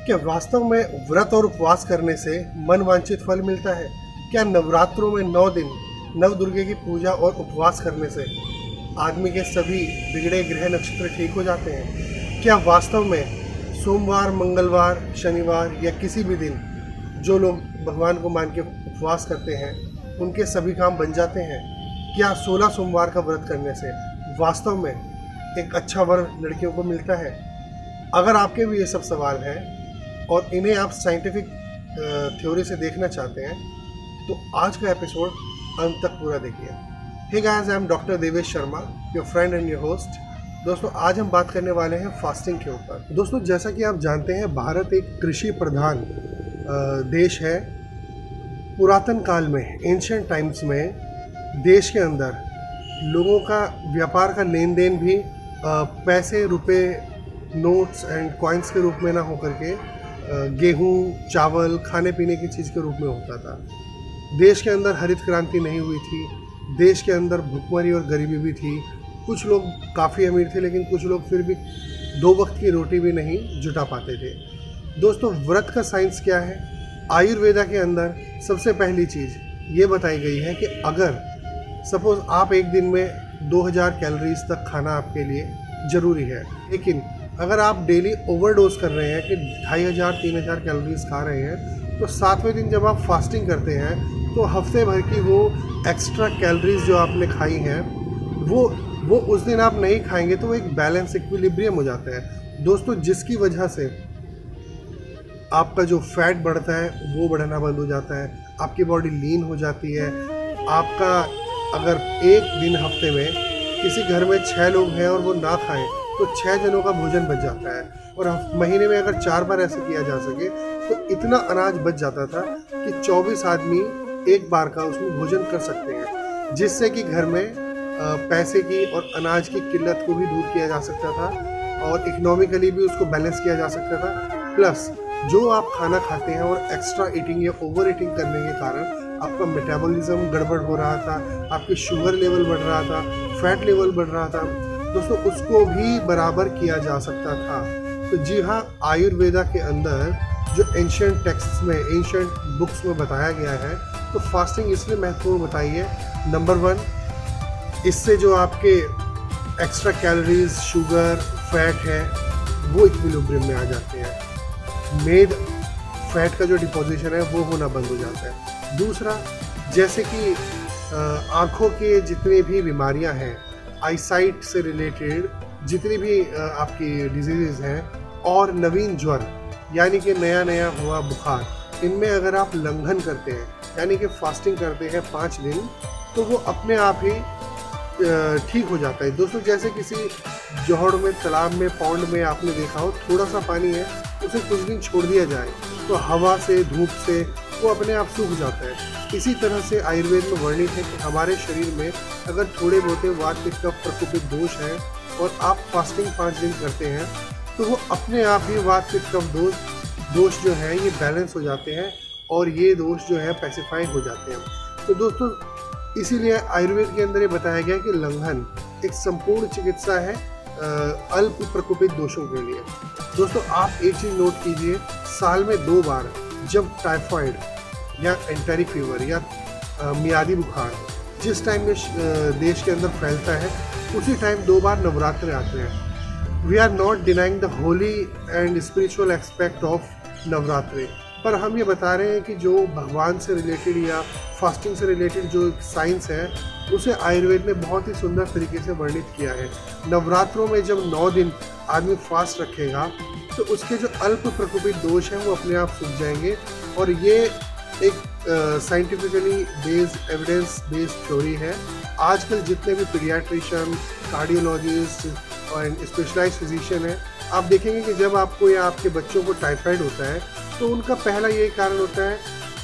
क्या वास्तव में व्रत और उपवास करने से मन वांछित फल मिलता है? क्या नवरात्रों में 9 दिन नव दुर्गे की पूजा और उपवास करने से आदमी के सभी बिगड़े ग्रह नक्षत्र ठीक हो जाते हैं? क्या वास्तव में सोमवार, मंगलवार, शनिवार या किसी भी दिन जो लोग भगवान को मान के उपवास करते हैं उनके सभी काम बन जाते हैं? क्या 16 सोमवार का व्रत करने से वास्तव में एक अच्छा वर लड़कियों को मिलता है? अगर आपके भी ये सब सवाल हैं और इन्हें आप साइंटिफिक थ्योरी से देखना चाहते हैं तो आज का एपिसोड अंत तक पूरा देखिए। Hey guys, I am doctor Devesh Sharma, your friend and your host. दोस्तों, आज हम बात करने वाले हैं फास्टिंग के ऊपर। दोस्तों, जैसा कि आप जानते हैं, भारत एक कृषि प्रधान देश है। पुरातन काल में, एंशिएंट टाइम्स में, देश के अंदर लोगों का व्यापार का लेन देन भी पैसे, रुपए, नोट्स एंड कॉइन्स के रूप में ना होकर के गेहूं, चावल, खाने पीने की चीज़ के रूप में होता था। देश के अंदर हरित क्रांति नहीं हुई थी। देश के अंदर भुखमरी और गरीबी भी थी। कुछ लोग काफ़ी अमीर थे, लेकिन कुछ लोग फिर भी 2 वक्त की रोटी भी नहीं जुटा पाते थे। दोस्तों, व्रत का साइंस क्या है? आयुर्वेदा के अंदर सबसे पहली चीज़ ये बताई गई है कि अगर सपोज आप एक दिन में 2000 कैलोरीज तक खाना आपके लिए ज़रूरी है, लेकिन अगर आप डेली ओवरडोज कर रहे हैं कि 2500-3000 कैलोरीज खा रहे हैं, तो 7वें दिन जब आप फास्टिंग करते हैं तो हफ्ते भर की वो एक्स्ट्रा कैलोरीज जो आपने खाई हैं वो उस दिन आप नहीं खाएंगे, तो वो एक बैलेंस, इक्विलिब्रियम हो जाता है। दोस्तों, जिसकी वजह से आपका जो फैट बढ़ता है वो बढ़ना बंद हो जाता है, आपकी बॉडी लीन हो जाती है। आपका अगर एक दिन हफ्ते में किसी घर में 6 लोग हैं और वो ना खाएं तो 6 जनों का भोजन बच जाता है। और महीने में अगर 4 बार ऐसे किया जा सके तो इतना अनाज बच जाता था कि 24 आदमी एक बार का उसमें भोजन कर सकते हैं, जिससे कि घर में पैसे की और अनाज की किल्लत को भी दूर किया जा सकता था और इकोनॉमिकली भी उसको बैलेंस किया जा सकता था। प्लस जो आप खाना खाते हैं और एक्स्ट्रा ईटिंग या ओवर ईटिंग करने के कारण आपका मेटाबॉलिज्म गड़बड़ हो रहा था, आपकी शुगर लेवल बढ़ रहा था, फैट लेवल बढ़ रहा था, दोस्तों उसको भी बराबर किया जा सकता था। तो जी हाँ, आयुर्वेदा के अंदर जो एंशिएंट टेक्स्ट्स में, एंशिएंट बुक्स में बताया गया है, तो फास्टिंग इसलिए महत्वपूर्ण बताई है। नंबर 1, इससे जो आपके एक्स्ट्रा कैलोरीज, शुगर, फैट है वो इक्विलिब्रियम में आ जाते हैं। मेद, फैट का जो डिपोजिशन है वो होना बंद हो जाता है। दूसरा, जैसे कि आँखों के जितने भी बीमारियां हैं, आईसाइट से रिलेटेड जितनी भी आपकी डिजीज़ हैं, और नवीन ज्वर यानी कि नया हुआ बुखार, इनमें अगर आप लंघन करते हैं यानी कि फास्टिंग करते हैं 5 दिन, तो वो अपने आप ही ठीक हो जाता है। दोस्तों, जैसे किसी जोहड़ में, तालाब में, पौंड में आपने देखा हो, थोड़ा सा पानी है, उसे कुछ दिन छोड़ दिया जाए तो हवा से, धूप से वो अपने आप सूख जाता है। इसी तरह से आयुर्वेद में वर्णित है कि हमारे शरीर में अगर थोड़े बहुत वात पित्त का प्रकोपित दोष है और आप फास्टिंग 5 दिन करते हैं तो वो अपने आप ही वात पित्त का दोष जो है ये बैलेंस हो जाते हैं और ये दोष जो है पैसिफाई हो जाते हैं। तो दोस्तों, इसीलिए आयुर्वेद के अंदर ये बताया गया कि लंघन एक संपूर्ण चिकित्सा है अल्प प्रकोपित दोषों के लिए। दोस्तों, आप एक चीज़ नोट कीजिए, साल में 2 बार जब टाइफाइड या एंटेरिक फीवर या मियादी बुखार जिस टाइम में देश के अंदर फैलता है, उसी टाइम 2 बार नवरात्र आते हैं। We are not denying the holy and spiritual aspect of Navratri, पर हम ये बता रहे हैं कि जो भगवान से रिलेटेड या फास्टिंग से रिलेटेड जो साइंस है उसे आयुर्वेद ने बहुत ही सुंदर तरीके से वर्णित किया है। नवरात्रों में जब 9 दिन आदमी फास्ट रखेगा तो उसके जो अल्प प्रकोपित दोष हैं वो अपने आप सूख जाएंगे। और ये एक scientifically based, evidence based theory है। आजकल जितने भी पीडियाट्रिशियन, कार्डियोलॉजिस्ट और स्पेशलाइज्ड फिजिशियन हैं, आप देखेंगे कि जब आपको या आपके बच्चों को टाइफाइड होता है तो उनका पहला यही कारण होता है,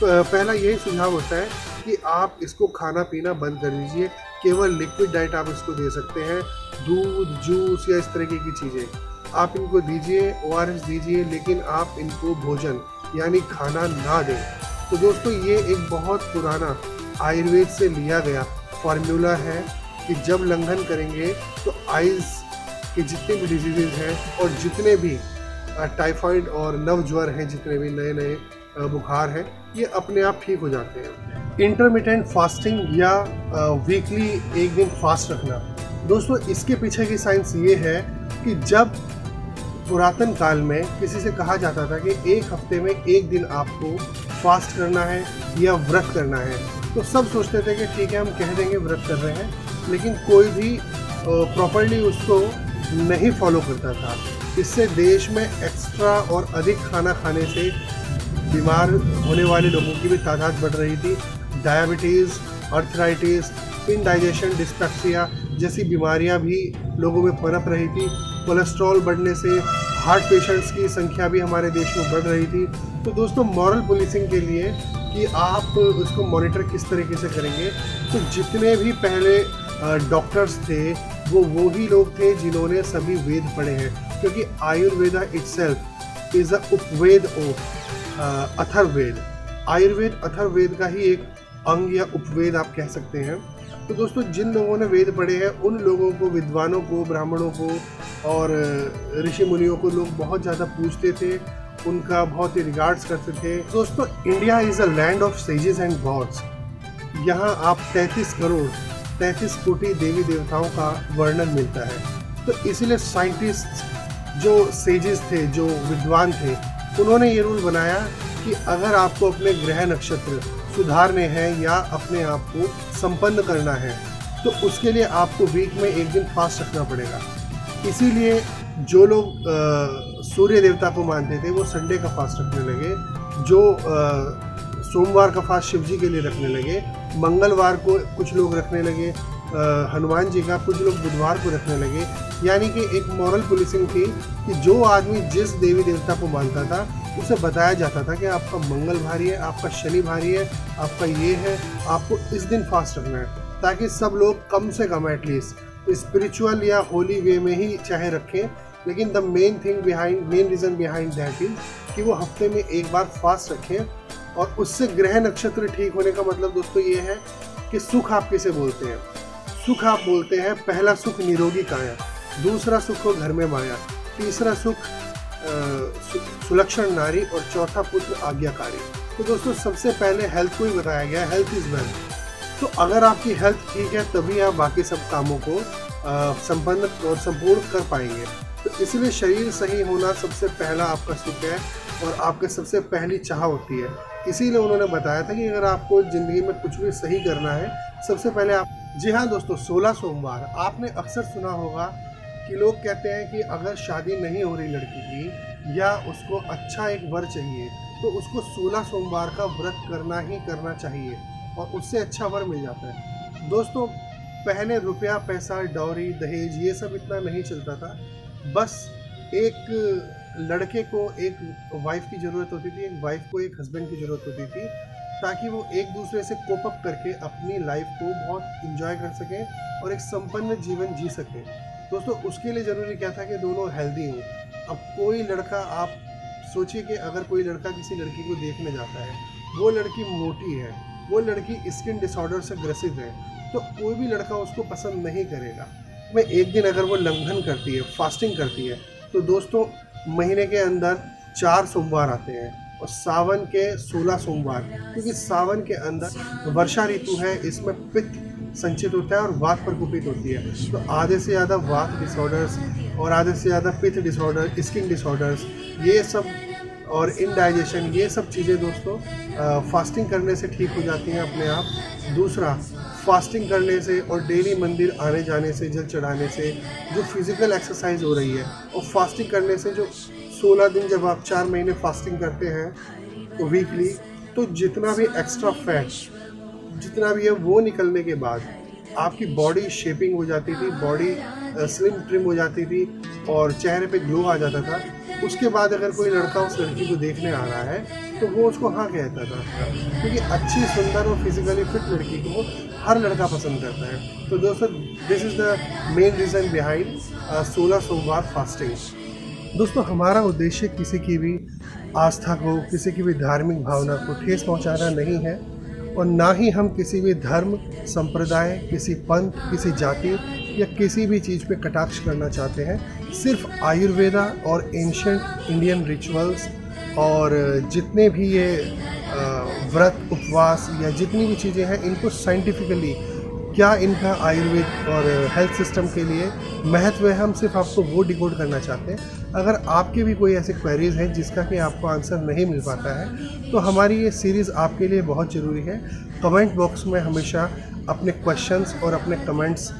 पहला यही सुझाव होता है कि आप इसको खाना पीना बंद कर दीजिए, केवल लिक्विड डाइट आप इसको दे सकते हैं, दूध, जूस या इस तरीके की चीज़ें आप इनको दीजिए, ORS दीजिए, लेकिन आप इनको भोजन यानी खाना ना दें। तो दोस्तों, ये एक बहुत पुराना आयुर्वेद से लिया गया फार्मूला है कि जब लंघन करेंगे तो आइज़ के जितने भी डिजीज़ हैं और जितने भी टाइफाइड और नव ज्वर हैं, जितने भी नए नए बुखार हैं, ये अपने आप ठीक हो जाते हैं। इंटरमिटेंट फास्टिंग या वीकली एक दिन फास्ट रखना, दोस्तों इसके पीछे की साइंस ये है कि जब पुरातन काल में किसी से कहा जाता था कि एक हफ्ते में एक दिन आपको फास्ट करना है या व्रत करना है, तो सब सोचते थे कि ठीक है हम कह देंगे व्रत कर रहे हैं, लेकिन कोई भी प्रॉपरली उसको नहीं फॉलो करता था। इससे देश में एक्स्ट्रा और अधिक खाना खाने से बीमार होने वाले लोगों की भी तादाद बढ़ रही थी। डायबिटीज़, अर्थराइटिस, इंडाइजेशन, डिस्पेप्सिया जैसी बीमारियां भी लोगों में पनप रही थी। कोलेस्ट्रॉल बढ़ने से हार्ट पेशेंट्स की संख्या भी हमारे देश में बढ़ रही थी। तो दोस्तों मॉरल पुलिसिंग के लिए कि आप उसको मॉनिटर किस तरीके से करेंगे, तो जितने भी पहले डॉक्टर्स थे वो ही लोग थे जिन्होंने सभी वेद पढ़े हैं, क्योंकि Ayurveda itself is a Upaveda of Atharvaveda. Ayurveda Atharvaveda का ही एक अंग या उपवेद आप कह सकते हैं। तो दोस्तों जिन लोगों ने वेद पढ़े हैं उन लोगों को, विद्वानों को, ब्राह्मणों को और ऋषि मुनियों को लोग बहुत ज़्यादा पूजते थे, उनका बहुत ही रिगार्ड्स करते थे। दोस्तों India is a land of sages and gods. यहाँ आप 33 कोटि देवी देवताओं का वर्णन मिलता है। तो इसीलिए साइंटिस्ट जो सेजेस थे, जो विद्वान थे, उन्होंने ये रूल बनाया कि अगर आपको अपने ग्रह नक्षत्र सुधारने हैं या अपने आप को संपन्न करना है, तो उसके लिए आपको वीक में एक दिन फास्ट रखना पड़ेगा। इसीलिए जो लोग सूर्य देवता को मानते थे वो संडे का फास्ट रखने लगे, जो सोमवार का फास्ट शिव जी के लिए रखने लगे, मंगलवार को कुछ लोग रखने लगे हनुमान जी का, कुछ लोग बुधवार को रखने लगे। यानी कि एक मॉरल पुलिसिंग थी कि जो आदमी जिस देवी देवता को मानता था उसे बताया जाता था कि आपका मंगल भारी है, आपका शनि भारी है, आपका ये है, आपको इस दिन फास्ट रखना है, ताकि सब लोग कम से कम एटलीस्ट स्पिरिचुअल या होली वे में ही चाहे रखें, लेकिन the main reason behind that is कि वो हफ्ते में एक बार फास्ट रखें। और उससे ग्रह नक्षत्र ठीक होने का मतलब दोस्तों ये है कि सुख आप किसे बोलते हैं। सुख आप बोलते हैं, पहला सुख निरोगी काया, दूसरा सुख हो घर में माया, तीसरा सुख सुलक्षण नारी और चौथा पुत्र आज्ञाकारी। तो दोस्तों सबसे पहले हेल्थ को ही बताया गया, हेल्थ इज वेल्थ। तो अगर आपकी हेल्थ ठीक है तभी आप बाकी सब कामों को संपन्न और संपूर्ण कर पाएंगे। तो इसलिए शरीर सही होना सबसे पहला आपका सुख है और आपके सबसे पहली चाह होती है। इसीलिए उन्होंने बताया था कि अगर आपको ज़िंदगी में कुछ भी सही करना है, सबसे पहले आप। जी हाँ दोस्तों, 16 सोमवार आपने अक्सर सुना होगा कि लोग कहते हैं कि अगर शादी नहीं हो रही लड़की की या उसको अच्छा एक वर चाहिए तो उसको 16 सोमवार का व्रत करना ही करना चाहिए और उससे अच्छा वर मिल जाता है। दोस्तों पहले रुपया, पैसा, डॉरी, दहेज ये सब इतना नहीं चलता था। बस एक लड़के को एक वाइफ की ज़रूरत होती थी, एक वाइफ को एक हस्बैंड की ज़रूरत होती थी, ताकि वो एक दूसरे से कोप अप करके अपनी लाइफ को बहुत इंजॉय कर सकें और एक संपन्न जीवन जी सकें। दोस्तों उसके लिए ज़रूरी क्या था कि दोनों हेल्दी हों। अब कोई लड़का, आप सोचिए कि अगर कोई लड़का किसी लड़की को देखने जाता है, वो लड़की मोटी है, वो लड़की स्किन डिसऑर्डर से ग्रसित है, तो कोई भी लड़का उसको पसंद नहीं करेगा। में एक दिन अगर वो लंघन करती है, फास्टिंग करती है, तो दोस्तों महीने के अंदर 4 सोमवार आते हैं और सावन के 16 सोमवार, क्योंकि सावन के अंदर वर्षा ऋतु है, इसमें पित्त संचित होता है और वात प्रकोपित होती है। तो आधे से ज़्यादा वात डिसऑर्डर्स और आधे से ज़्यादा पित्त डिसऑर्डर, स्किन डिसऑर्डर्स, ये सब और इनडाइजेशन, ये सब चीज़ें दोस्तों फास्टिंग करने से ठीक हो जाती हैं अपने आप। दूसरा, फास्टिंग करने से और डेली मंदिर आने जाने से, जल चढ़ाने से जो फिज़िकल एक्सरसाइज हो रही है, और फास्टिंग करने से जो 16 दिन जब आप 4 महीने फास्टिंग करते हैं तो वीकली, तो जितना भी एक्स्ट्रा फैट जितना भी है वो निकलने के बाद आपकी बॉडी शेपिंग हो जाती थी, बॉडी स्लिम ट्रिम हो जाती थी और चेहरे पे ग्लो आ जाता था। उसके बाद अगर कोई लड़का उस लड़की को देखने आ रहा है तो वो उसको हाँ कहता था, क्योंकि अच्छी, सुंदर और फिजिकली फिट लड़की को हर लड़का पसंद करता है। तो दोस्तों this is the main reason behind 16 सोमवार फास्टिंग। दोस्तों हमारा उद्देश्य किसी की भी आस्था को, किसी की भी धार्मिक भावना को ठेस पहुंचाना नहीं है, और ना ही हम किसी भी धर्म, संप्रदाय, किसी पंथ, किसी जाति या किसी भी चीज़ पे कटाक्ष करना चाहते हैं। सिर्फ आयुर्वेदा और एंशिएंट इंडियन रिचुअल्स और जितने भी ये व्रत, उपवास या जितनी भी चीज़ें हैं, इनको साइंटिफिकली क्या इनका आयुर्वेद और हेल्थ सिस्टम के लिए महत्व है, हम सिर्फ आपको वो डिकोड करना चाहते हैं। अगर आपके भी कोई ऐसे क्वेरीज हैं जिसका कि आपको आंसर नहीं मिल पाता है, तो हमारी ये सीरीज़ आपके लिए बहुत ज़रूरी है। कमेंट बॉक्स में हमेशा अपने क्वेश्चंस और अपने कमेंट्स